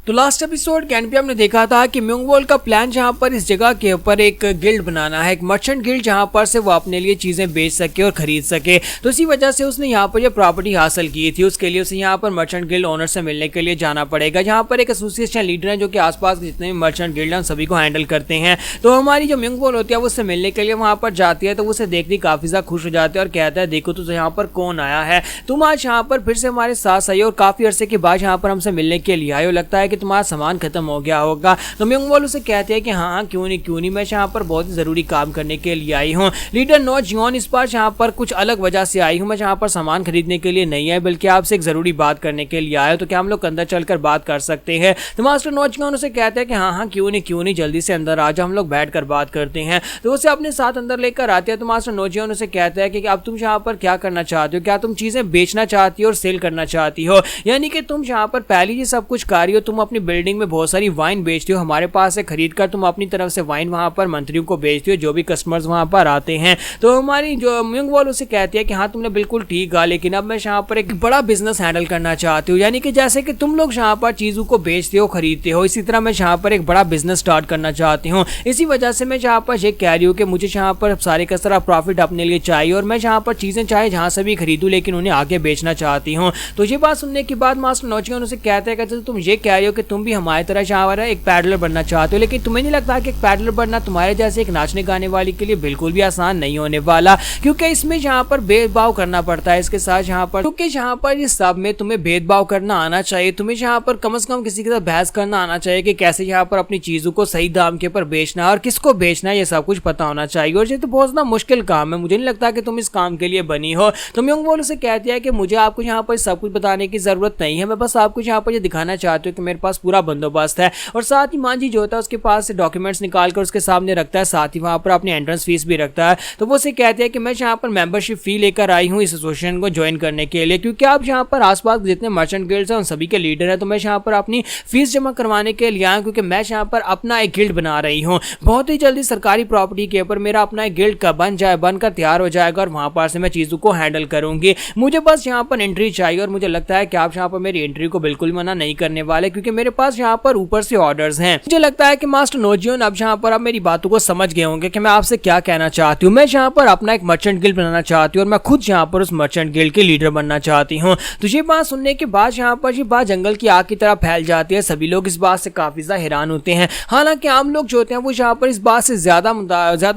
तो last episode के and पे हमने देखा था कि म्योंगवॉल का प्लान जहां पर इस जगह के ऊपर एक गिल्ड बनाना है, एक मर्चेंट गिल्ड, जहां पर से वो अपने लिए चीजें बेच सके और खरीद सके। तो इसी वजह से उसने यहाँ पर ये प्रॉपर्टी हासिल की थी। उसके लिए उसे यहाँ पर मर्चेंट गिल्ड ओनर से मिलने के लिए जाना पड़ेगा, जहाँ पर एक एसोसिएशन लीडर है जो कि आसपास जितने भी मर्चेंट गिल्ड हैं सभी को हैंडल करते हैं। तो हमारी जो म्योंगवॉल होती है वो उससे मिलने के लिए वहाँ पर जाती है, तो उसे देखती काफी ज्यादा खुश हो जाती है और कहता है देखो तो यहाँ पर कौन आया है, तुम आज यहाँ पर फिर से हमारे साथ आई और काफी अरसे के बाद यहाँ पर हमसे मिलने के लिए आए हो, लगता है कि तुम्हारा सामान खत्म हो गया होगा। तो म्योंगवॉल उसे कहते हैं कि हाँ क्यों नहीं, मैं यहाँ पर बहुत ही जरूरी काम करने के लिए आई हूँ। लीडर नो जियोन इस बार यहाँ पर कुछ अलग वजह से आई हूँ, मैं यहाँ पर सामान खरीदने के लिए नहीं आई बल्कि आपसे एक जरूरी बात करने के लिए आया, तो क्या हम लोग अंदर चलकर बात कर सकते हैं। तो मास्टर नो जियोन उसे कहते हैं कि हाँ क्यों नहीं, जल्दी से अंदर आ जाओ, हम लोग बैठ कर बात करते हैं। तो उसे अपने साथ अंदर लेकर आते हैं। तो मास्टर नो जियोन उसे कहता है कि अब तुम यहाँ पर क्या करना चाहते हो, क्या तुम चीजें बेचना चाहती हो और सेल करना चाहती हो, यानी कि तुम यहाँ पर पहले ही सब कुछ कर रही हो, तुम अपनी बिल्डिंग में बहुत सारी वाइन बेचते हो, हमारे पास से खरीद कर तुम अपनी तरफ से वाइन वहां पर मंत्रियों को बेचते हो, जो भी कस्टमर्स वहां पर आते हैं। तो हमारी जो म्योंगवॉल उसे कहती है कि हाँ तुमने बिल्कुल ठीक कहा, लेकिन अब मैं यहाँ पर एक बड़ा बिजनेस हैंडल करना चाहती हूँ, यानी कि जैसे कि तुम लोग यहाँ पर चीजों को बेचते हो खरीदते हो, इसी तरह मैं यहाँ पर एक बड़ा बिजनेस स्टार्ट करना चाहती हूँ। इसी वजह से मैं यहाँ पर ये कह रही हूँ कि मुझे यहाँ पर सारे का सारा प्रॉफिट अपने लिए चाहिए और मैं यहाँ पर चीजें चाहे जहाँ से भी खरीदूं लेकिन उन्हें आगे बेचना चाहती हूँ। तो ये बात सुनने के बाद मास्टर नो जियोन उसे कहते हैं कि तुम ये कह रही हो कि तुम भी हमारी तरह यहाँ पर एक पैडलर बनना चाहते हो, लेकिन तुम्हें नहीं लगता कि एक पैडलर बनना तुम्हारे जैसे एक नाचने गाने वाली के लिए बिल्कुल भी आसान नहीं होने वाला, क्योंकि इसमें यहाँ पर भेदभाव करना पड़ता है इसके साथ यहाँ पर, क्योंकि यहाँ पर इस सब में तुम्हें भेदभाव करना आना चाहिए, तुम्हें यहाँ पर कम से कम किसी के साथ बहस करना आना चाहिए कि कैसे यहाँ पर अपनी चीजों को सही दाम के ऊपर बेचना है और किसको बेचना है, ये सब कुछ पता होना चाहिए। और ये तो बहुत ज्यादा मुश्किल काम है, मुझे नहीं लगता कि तुम इस काम के लिए बनी हो। तो म्योंगवॉल उसे कहती है कि मुझे आपको यहाँ पर सब कुछ बताने की जरूरत नहीं है, मैं बस आपको यहाँ पर ये दिखाना चाहती हूँ कि मेरे पास पूरा बंदोबस्त है। और साथ ही मांझी जो होता है उसके पास से डॉक्यूमेंट्स निकाल कर उसके सामने रखता है, साथ ही वहां पर अपनी एंट्रेंस फीस भी रखता है। तो वो उसे कहते हैं कि मैं यहाँ पर मेंबरशिप फी लेकर आई हूँ इस एसोसिएशन को ज्वाइन करने के लिए, क्योंकि आप यहाँ पर आसपास जितने मर्चेंट गिल्ड्स हैं उन सभी के लीडर है, तो मैं यहाँ पर अपनी फीस जमा करवाने के लिए आया, क्योंकि मैं यहाँ पर अपना एक गिल्ड बना रही हूँ। बहुत ही जल्दी सरकारी प्रॉपर्टी के ऊपर मेरा अपना एक गिल्ड का बनकर तैयार हो जाएगा और वहां पर से मैं चीजों को हैंडल करूंगी। मुझे बस यहाँ पर एंट्री चाहिए और मुझे लगता है कि आप यहाँ पर मेरी एंट्री को बिल्कुल मना नहीं करने वाले, क्योंकि मेरे पास यहाँ पर ऊपर से ऑर्डर्स हैं। मुझे लगता है कि मास्टर नो जियोन अब यहाँ पर आप मेरी बातों को समझ गए होंगे कि मैं आपसे क्या कहना चाहती हूँ। मैं यहाँ पर अपना एक मर्चेंट गिल्ड बनाना चाहती हूँ और मैं खुद यहाँ पर उस मर्चेंट गिल्ड के लीडर बनना चाहती हूँ। तो ये बात सुनने के बाद यहाँ पर ये बात जंगल की आग की तरह फैल जाती है, सभी लोग इस बात से काफी ज्यादा हैरान होते हैं। हालांकि आम लोग जो होते हैं वो यहाँ पर इस बात से ज्यादा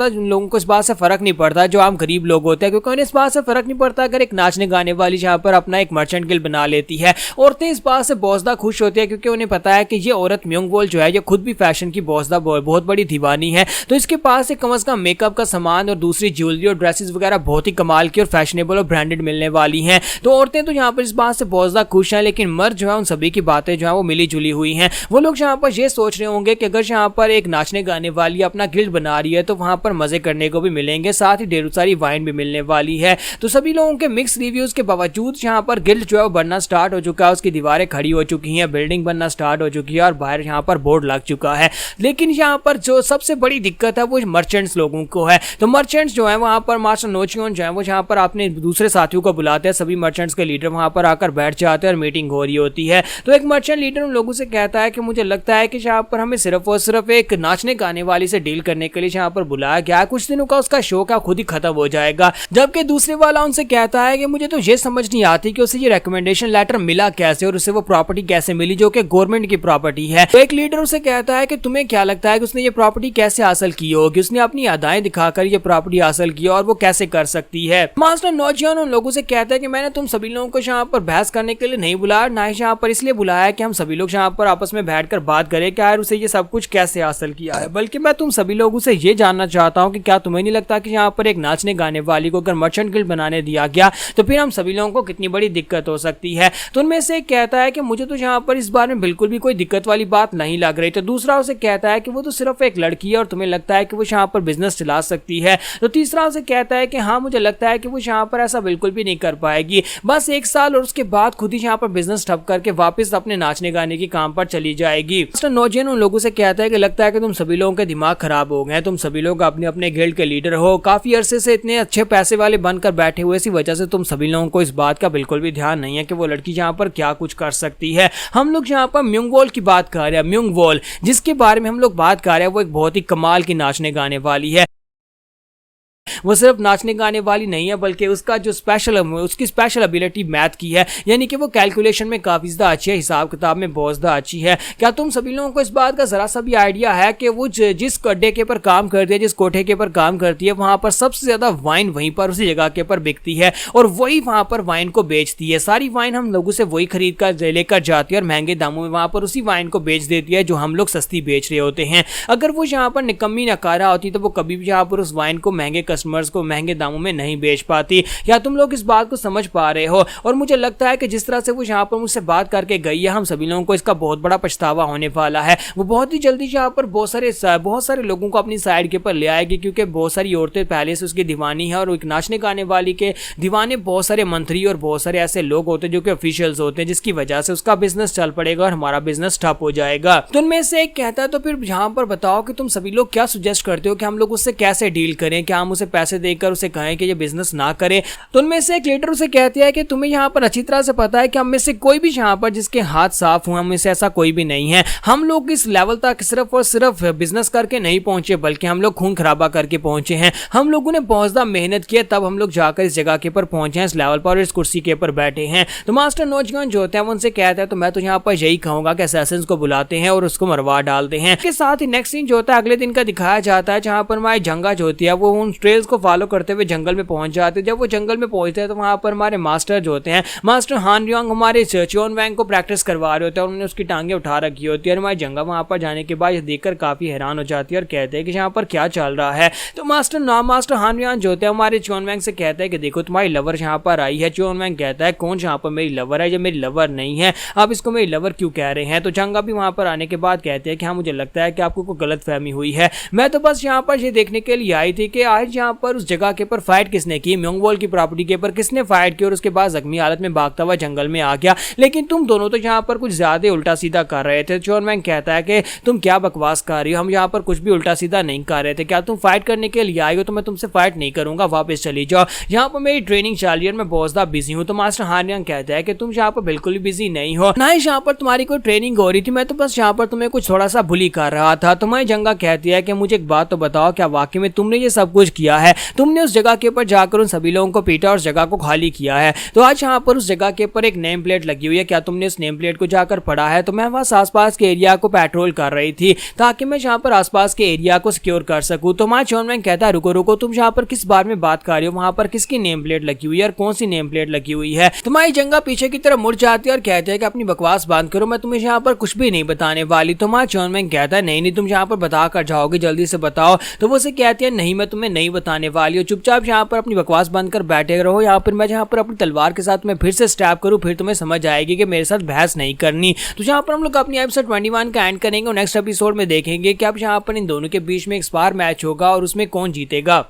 लोगों को इस बात से फर्क नहीं पड़ता, जो आम गरीब लोग होते हैं, क्योंकि उन्हें इस बात से फर्क नहीं पड़ता अगर एक नाचने गाने वाली यहाँ पर अपना एक मर्चेंट गिल्ड बना लेती है। औरतें इस बात से बहुत ज्यादा खुश होती है, क्योंकि उन्हें पता है कि ये औरत म्योंगवॉल जो है ये खुद भी फैशन की बहुत बड़ी दीवानी है, तो इसके पास से कम मेकअप का सामान और दूसरी ज्वेलरी और ड्रेसेस वगैरह बहुत ही कमाल की और फैशनेबल और ब्रांडेड मिलने वाली हैं। तो औरतें तो यहाँ पर इस बात से बहुत ज्यादा खुश हैं, लेकिन मर्द जो है उन सभी की बातें जो है वो मिली जुली हुई हैं। वो लोग यहाँ पर ये सोच रहे होंगे कि अगर यहाँ पर एक नाचने गाने वाली अपना गिल्ड बना रही है तो वहां पर मजे करने को भी मिलेंगे, साथ ही ढेर सारी वाइन भी मिलने वाली है। तो सभी लोगों के मिक्स रिव्यूज के बावजूद यहाँ पर गिल्ड जो है वो बनना स्टार्ट हो चुका है, उसकी दीवारें खड़ी हो चुकी हैं, बिल्डिंग बनना स्टार्ट हो चुकी है और बाहर यहाँ पर बोर्ड लग चुका है। लेकिन यहाँ पर जो सबसे बड़ी दिक्कत है वो मर्चेंट्स लोगों को है। तो मर्चेंट्स जो है वहां पर मास्टर नो जियोन जो है वो यहाँ पर अपने दूसरे साथियों को बुलाते हैं, सभी मर्चेंट्स के लीडर वहां पर आकर बैठ जाते हैं और मीटिंग हो रही होती है। तो एक मर्चेंट लीडर उन लोगों से कहता है कि मुझे लगता है कि यहाँ पर हमें सिर्फ और सिर्फ एक नाचने गाने वाली से डील करने के लिए यहाँ पर बुलाया गया है, कुछ दिनों का उसका शो क्या खुद ही खत्म हो जाएगा। जबकि दूसरे वाला उनसे कहता है कि मुझे तो ये समझ नहीं आती कि उसे ये रिकमेंडेशन लेटर मिला कैसे और उसे वो प्रॉपर्टी कैसे मिली जो कि गवर्नमेंट की प्रॉपर्टी है। तो एक लीडर उसे कहता है कि तुम्हें क्या लगता है कि उसने ये प्रॉपर्टी कैसे हासिल की होगी, उसने अपनी अदाएं दिखाकर ये प्रॉपर्टी हासिल की और वो कैसे कर सकती है। मास्टर नो जियोन उन लोगों से कहता है कि मैंने तुम सभी लोगों को यहाँ पर बहस करने के लिए नहीं बुलाया, ना ही यहाँ पर इसलिए बुलाया कि हम सभी लोग यहाँ पर आपस में बैठकर बात करें कि यार उसे ये सब कुछ कैसे हासिल किया है, बल्कि मैं तुम सभी लोगों से ये जानना चाहता हूँ कि क्या तुम्हें नहीं लगता कि यहाँ पर एक नाचने गाने वाली को अगर मर्चेंट गिल्ड बनाने दिया गया तो फिर हम सभी लोगों को कितनी बड़ी दिक्कत हो सकती है। तो उनमें से एक कहता है कि मुझे तो यहाँ पर इस बारे में बिल्कुल भी कोई दिक्कत वाली बात नहीं लग रही। तो दूसरा उसे कहता है कि वो तो सिर्फ एक लड़की है और तुम्हें लगता है कि वो यहाँ पर बिजनेस चला सकती है। तो तीसरा उसे कहता है कि हाँ मुझे लगता है कि वो यहाँ पर ऐसा बिल्कुल भी नहीं कर पाएगी, बस 1 साल और उसके बाद खुद ही यहाँ पर बिजनेस ठप करके वापस अपने नाचने गाने के काम पर चली जाएगी। मास्टर नो जियोन उन लोगों से कहता है कि लगता है कि तुम सभी लोगों के दिमाग खराब हो गए, तुम सभी लोग अपने अपने गिल्ड के लीडर हो, काफी अरसे से इतने अच्छे पैसे वाले बनकर बैठे हुए, इसी वजह से तुम सभी लोगों को इस बात का बिल्कुल भी ध्यान नहीं है कि वो लड़की यहाँ पर क्या कुछ कर सकती है। हम लोग यहाँ पर म्योंग वॉल की बात कर रहे हैं। म्योंग वॉल जिसके बारे में हम लोग बात कर रहे हैं वो एक बहुत ही कमाल की नाचने गाने वाली है। वो सिर्फ नाचने गाने वाली नहीं है बल्कि उसका जो उसकी स्पेशल एबिलिटी मैथ की है, यानी कि वो कैलकुलेशन में काफ़ी ज़्यादा अच्छी है, हिसाब किताब में बहुत ज़्यादा अच्छी है। क्या तुम सभी लोगों को इस बात का ज़रा सा भी आइडिया है कि वो जिस अड्डे के पर काम करती है, जिस कोठे के पर काम करती है, वहाँ पर सबसे ज़्यादा वाइन वहीं पर उसी जगह के पर बिकती है और वही वहाँ पर वाइन को बेचती है। सारी वाइन हम लोगों से वही खरीद कर लेकर जाती है और महंगे दामों में वहाँ पर उसी वाइन को बेच देती है जो हम लोग सस्ती बेच रहे होते हैं। अगर वो यहाँ पर निकम्मी नकारा होती तो वो कभी भी यहाँ पर उस वाइन को महंगे कस्टमर्स को महंगे दामों में नहीं बेच पाती। क्या तुम लोग इस बात को समझ पा रहे हो? और मुझे लगता है कि जिस तरह से वो यहाँ पर मुझसे बात करके गई है, हम सभी लोगों को इसका बहुत बड़ा पछतावा होने वाला है। वो बहुत ही जल्दी यहाँ पर बहुत सारे लोगों को अपनी साइड के ऊपर ले आएगी, क्योंकि बहुत सारी औरतें पहले से उसकी दीवानी है और एक नाचने गाने वाली के दीवाने बहुत सारे मंत्री और बहुत सारे ऐसे लोग होते हैं जो कि ऑफिशियल्स होते हैं, जिसकी वजह से उसका बिजनेस चल पड़ेगा और हमारा बिजनेस ठप हो जाएगा। तो उनमें से एक कहता है तो फिर यहाँ पर बताओ कि तुम सभी लोग क्या सुजेस्ट करते हो कि हम लोग उससे कैसे डील करें? क्या हम उसे पैसे देकर उसे कहें कि ये बिजनेस ना करे? तो उनमें से एक लीडर उसे कहती है कि तुम्हें यहाँ पर अच्छी तरह से पता है कि हम में से कोई भी यहाँ पर जिसके हाथ साफ हुए, हम में से ऐसा कोई भी नहीं है। हम लोग इस लेवल तक सिर्फ और सिर्फ बिजनेस करके नहीं पहुंचे, बल्कि हम लोग खून खराबा करके पहुंचे हैं। हम लोगों ने बहुत ज्यादा मेहनत की है, तब हम लोग जाकर इस जगह के ऊपर पहुंचे हैं, इस लेवल पर, इस कुर्सी के ऊपर बैठे हैं। तो मास्टर नौजवान जो होते हैं वो उनसे कहते हैं तो मैं तो यहाँ पर यही कहूंगा कि असैसिन्स को बुलाते हैं और उसको मरवा डालते हैं। इसके साथ ही नेक्स्ट सीन जो होता है अगले दिन का दिखाया जाता है, जहाँ पर हमारी जंगा जो होती है वो उन ट्रेल्स को फॉलो करते हुए जंगल में पहुंच जाते हैं। जब वो जंगल में पहुंचते हैं तो वहां पर हमारे मास्टर जो होते हैं, मास्टर हान रियोंग हमारे चोन वैंग को प्रैक्टिस करवा रहे होते हैं और उन्होंने उसकी टांगे उठा रखी होती है। और हमारी जंगा वहां पर जाने के बाद देखकर काफी हैरान हो जाती है और कहते हैं कि यहाँ पर क्या चल रहा है। तो मास्टर हान रियोंग जो होते हैं हमारे चोन वैंग से कहते हैं कि देखो तुम्हारी लवर यहाँ पर आई है। चोन वैंग कहता है कौन यहाँ पर मेरी लवर है? ये मेरी लवर नहीं है, आप इसको मेरी लवर क्यों कह रहे हैं? तो जंगा भी वहां पर आने के बाद कहते हैं कि हाँ मुझे लगता है कि आपको कोई गलत फहमी हुई है, मैं तो बस यहाँ पर ये देखने के लिए आई थी कि आज यहाँ पर उस जगह के ऊपर फाइट किसने की, म्योंग वॉल की प्रॉपर्टी के ऊपर किसने फाइट की और उसके बाद जख्मी हालत में भागता हुआ जंगल में आ गया। लेकिन तुम दोनों तो यहाँ पर कुछ ज्यादा उल्टा सीधा कर रहे थे। चोन वैंग कहता है कि तुम क्या बकवास कर रही हो, हम यहाँ पर कुछ भी उल्टा सीधा नहीं कर रहे थे। क्या तुम फाइट करने के लिए आई हो? तो मैं तुमसे फाइट नहीं करूंगा, वापस चली जाओ, यहाँ पर मेरी ट्रेनिंग चल रही है, मैं बहुत ज्यादा बिजी हूँ। तो मास्टर हान रियोंग कहता है कि तुम यहाँ पर बिल्कुल भी बिजी नहीं हो, ना ही यहाँ पर तुम्हारी कोई ट्रेनिंग हो रही थी, मैं तो बस यहाँ पर तुम्हें कुछ थोड़ा सा बुली कर रहा था। तुम्हारी जंगा कहती है कि मुझे एक बात तो बताओ, क्या वाकई में तुमने ये सब कुछ किया है? तुमने उस जगह के ऊपर जाकर उन सभी लोगों को पीटा और उस जगह को खाली किया है। तो आज यहाँ पर उस जगह के ऊपर एक नेम प्लेट लगी हुई है, क्या तुमने उस नेम प्लेट को जाकर पढ़ा है? तो मैं वहां आसपास के एरिया को पेट्रोल कर रही थी ताकि मैं यहाँ पर आसपास के एरिया को सिक्योर कर सकूं। तो हमारा चोन वैंग कहता है रुको रुको, तुम यहाँ पर किस बारे में बात कर रही हो? वहां पर किसकी नेम प्लेट लगी हुई है और कौन सी नेम प्लेट लगी हुई है? तुम्हारी जंगा पीछे की तरफ मुड़ जाती है और कहते हैं कि अपनी बकवास बंद करो, मैं तुम्हें यहाँ पर कुछ भी नहीं बताने वाली। तो हमारा चोन वैंग कहता है नहीं नहीं, तुम यहाँ पर बता कर जाओगे, जल्दी से बताओ। तो वो उसे कहती है नहीं, मैं तुम्हें नहीं बताने वाली हूँ, चुपचाप यहाँ पर अपनी बकवास बंद कर बैठे रहो। यहाँ पर मैं जहाँ पर अपनी तलवार के साथ मैं फिर से स्टैब करूँ, फिर तुम्हें समझ आएगी कि मेरे साथ बहस नहीं करनी। तो यहाँ पर हम लोग अपनी एपिसोड 21 का एंड करेंगे और नेक्स्ट एपिसोड में देखेंगे कि अब यहाँ पर इन दोनों के बीच में एक स्पार मैच होगा और उसमें कौन जीतेगा।